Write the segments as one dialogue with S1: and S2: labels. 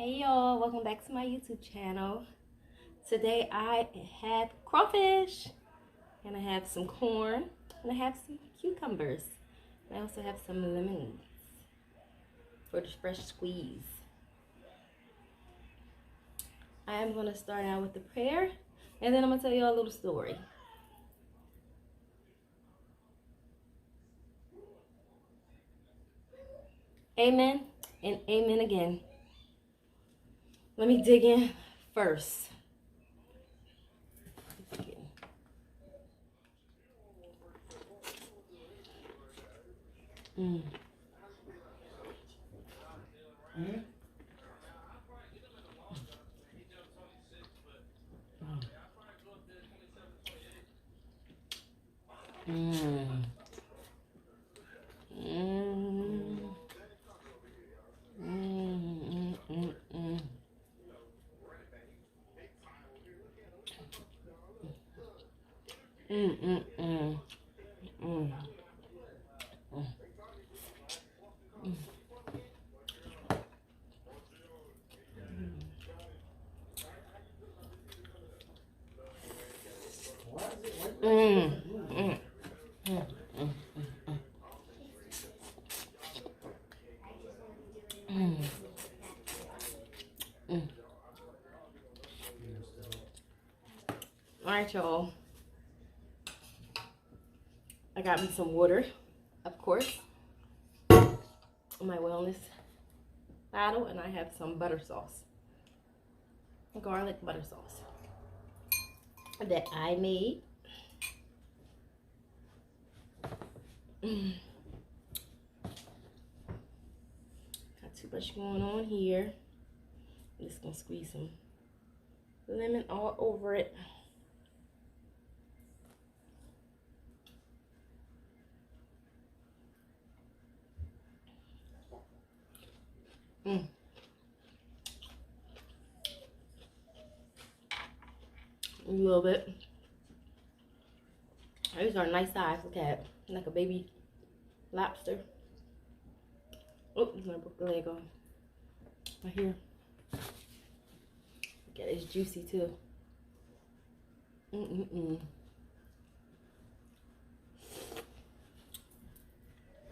S1: Hey y'all, welcome back to my YouTube channel. Today I have crawfish, and I have some corn, and I have some cucumbers. And I also have some lemons for the fresh squeeze. I am going to start out with the prayer, and then I'm going to tell you all a little story. Amen and amen again. Let me dig in first. Mm. Mm. Mm. All right, y'all. I got me some water, of course, my wellness bottle, and I have some butter sauce, garlic butter sauce that I made. Got too much going on here. I'm just gonna squeeze some lemon all over it. A little bit. These are a nice size. Look at it. Like a baby lobster. Oh, I broke the leg off. Right here. Look at it. It's juicy too.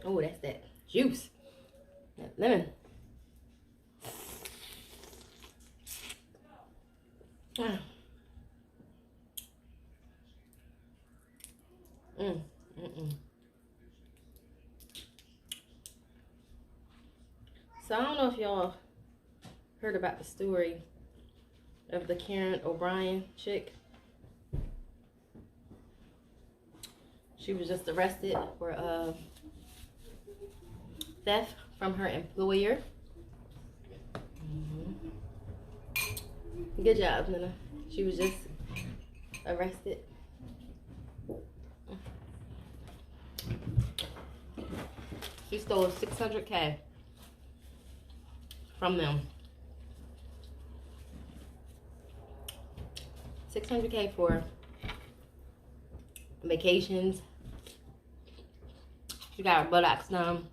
S1: Oh, that's that juice. That lemon. So I don't know if y'all heard about the story of the Karen O'Brien chick. She was just arrested for theft from her employer. Good job, Nina. She was just arrested. She stole $600K from them. $600K for vacations. She got her buttocks done.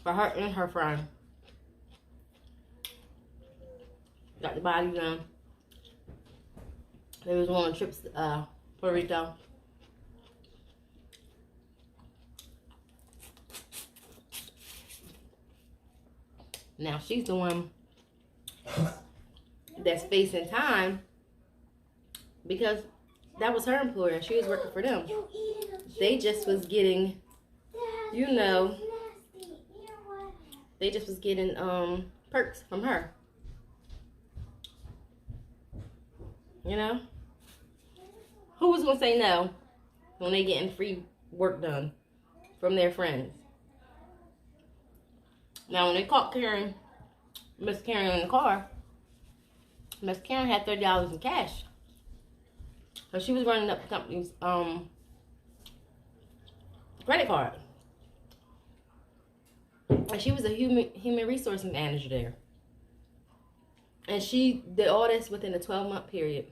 S1: For her and her friend. Got the body done. They was on trips to Puerto Rico. Now she's the one that's facing time because that was her employer. She was working for them. They just was getting, you know, they just was getting perks from her. You know? Who was gonna say no when they getting free work done from their friends? Now when they caught Karen, Miss Karen in the car, Miss Karen had $30 in cash. So she was running up the company's credit card. And she was a human resource manager there. And she did all this within a 12-month period.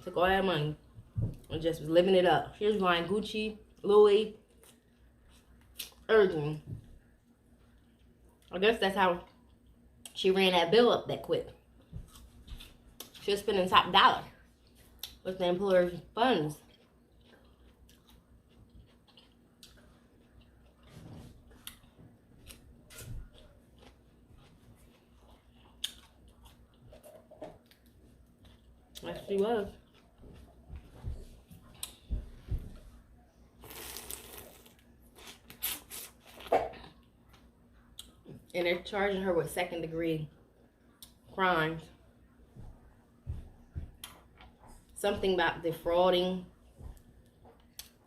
S1: Took all that money. and just was living it up. She was buying Gucci, Louis, everything. I guess that's how she ran that bill up that quick. She was spending top dollar with the employer's funds. Yes, she was. And they're charging her with second-degree crimes. Something about defrauding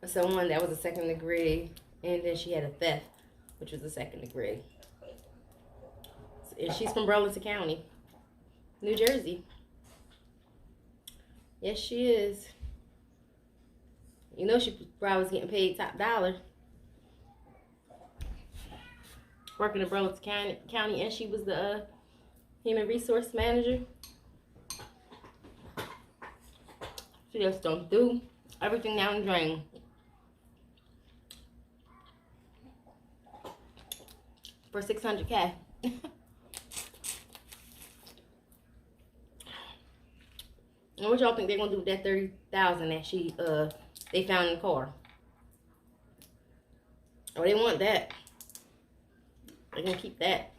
S1: someone, that was a second degree. And then she had a theft, which was a second degree. And she's from Burlington County, New Jersey. Yes, she is. You know she probably was getting paid top dollar. Working in Burlington County, and she was the human resource manager. She just don't do everything down the drain. For $600K. And what y'all think they're gonna do with that $30,000 that they found in the car? Oh, they want that. They're gonna keep that.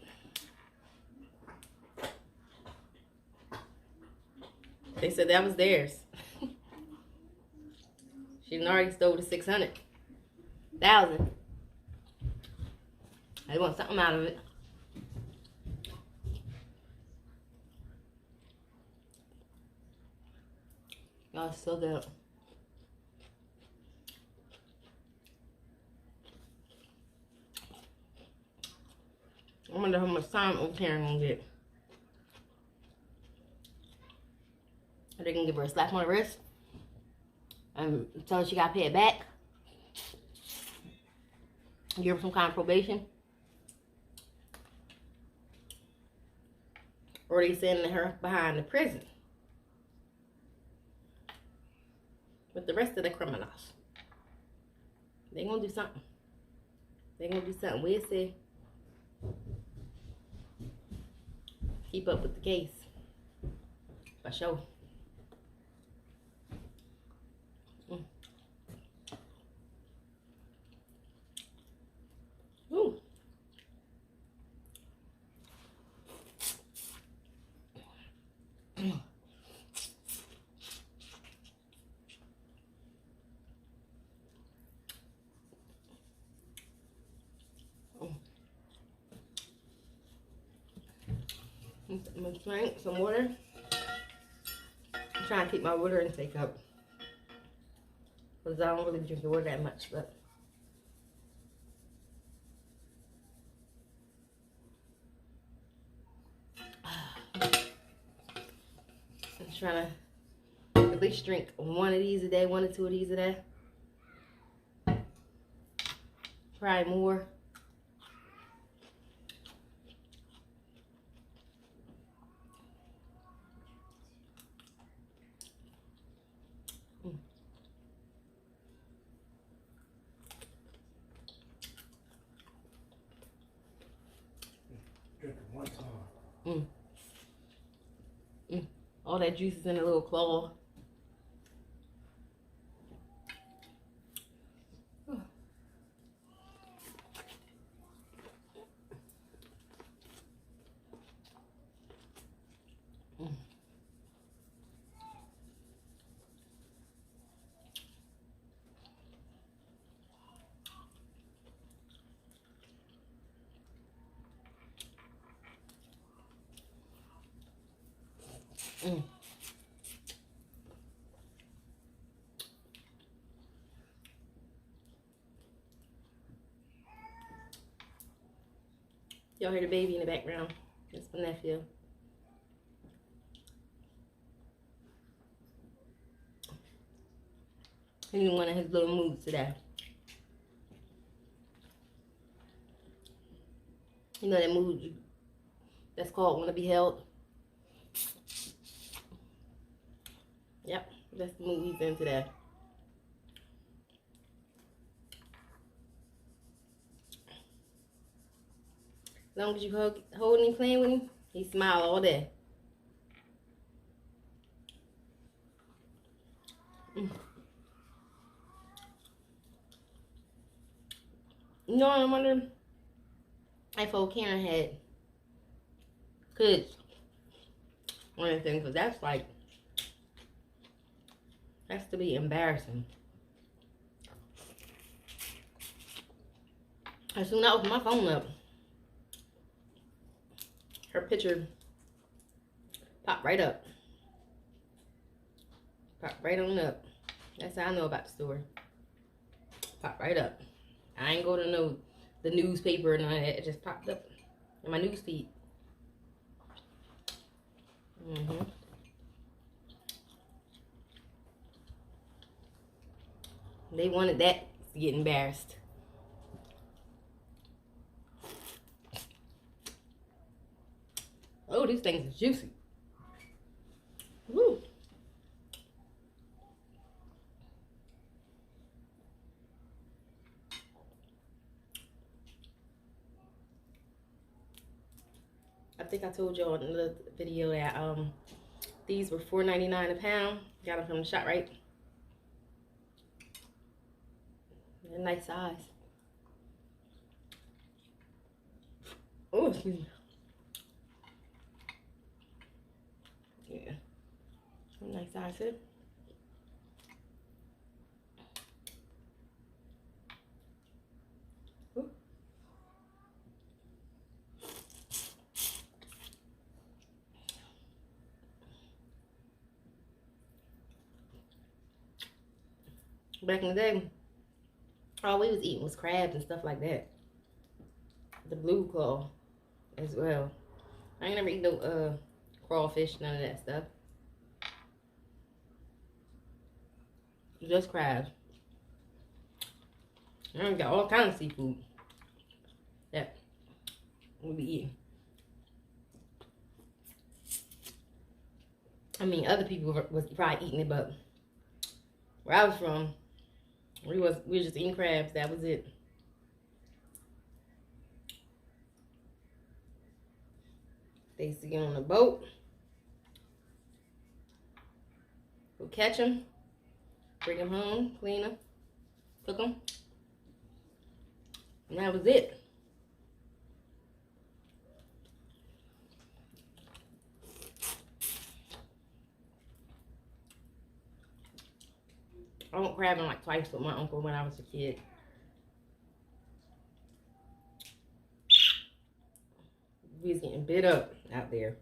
S1: They said that was theirs. She already stole the $600,000. They want something out of it. Y'all, it's so good. I wonder how much time Karen gonna get. Are they gonna give her a slap on the wrist and tell her she gotta pay it back? Give her some kind of probation? Or are they sending her behind the prison with the rest of the criminals? They gonna do something. They gonna do something. We'll see. Keep up with the case. For sure. Ooh. I'm gonna drink some water. I'm trying to keep my water intake up, because I don't really drink the water that much, but I'm trying to at least drink one of these a day, 1 or 2 of these a day. Probably more. All that juice is in a little claw. Y'all hear the baby in the background? That's my nephew. He's in one of his little moods today. You know that mood that's called "wanna be held"? Yep, that's the mood he's in today. long as you holding him, playing with him, he smile all day. You know, I wonder if old Karen had kids or anything, because that's like, that's to be embarrassing. As soon as I open my phone up, her picture popped right up. Popped right on up. That's how I know about the story. Popped right up. I ain't go to the newspaper and all that. It just popped up in my news feed. They wanted that to get embarrassed. Oh, these things are juicy. Woo. I think I told y'all in another video that these were $4.99 a pound. Got them from the shop, right? They're nice size. Oh, excuse me. Yeah, nice size too. Ooh. Back in the day, all we was eating was crabs and stuff like that. The blue claw as well. I ain't never eat no crawfish, none of that stuff. Just crabs. I got all kinds of seafood that we'll be eating. I mean, other people was probably eating it, but where I was from, we was just eating crabs. That was it. They used to get on a boat, go catch them, bring them home, clean them, cook them, and that was it. I went crabbing like twice with my uncle when I was a kid. We was getting bit up out there.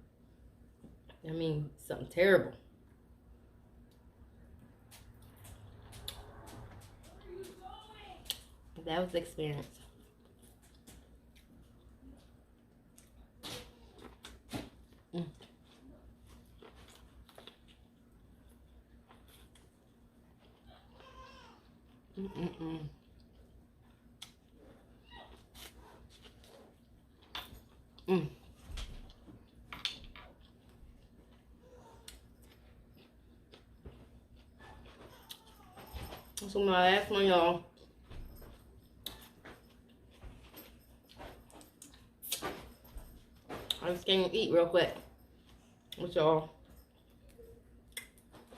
S1: I mean, something terrible. That was the experience. So my last one, y'all. I'm just gonna eat real quick with y'all.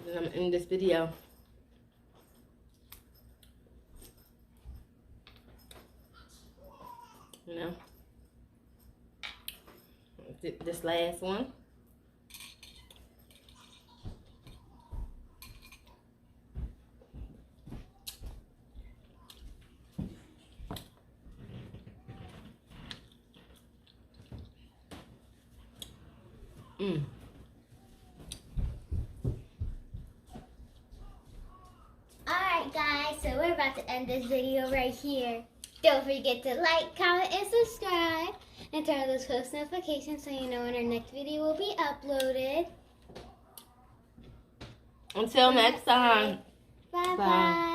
S1: Then I'm in this video. You know, this last one.
S2: Alright guys, so we're about to end this video right here. Don't forget to like, comment, and subscribe. And turn on those post notifications so you know when our next video will be uploaded.
S1: Until next time.
S2: Bye-bye.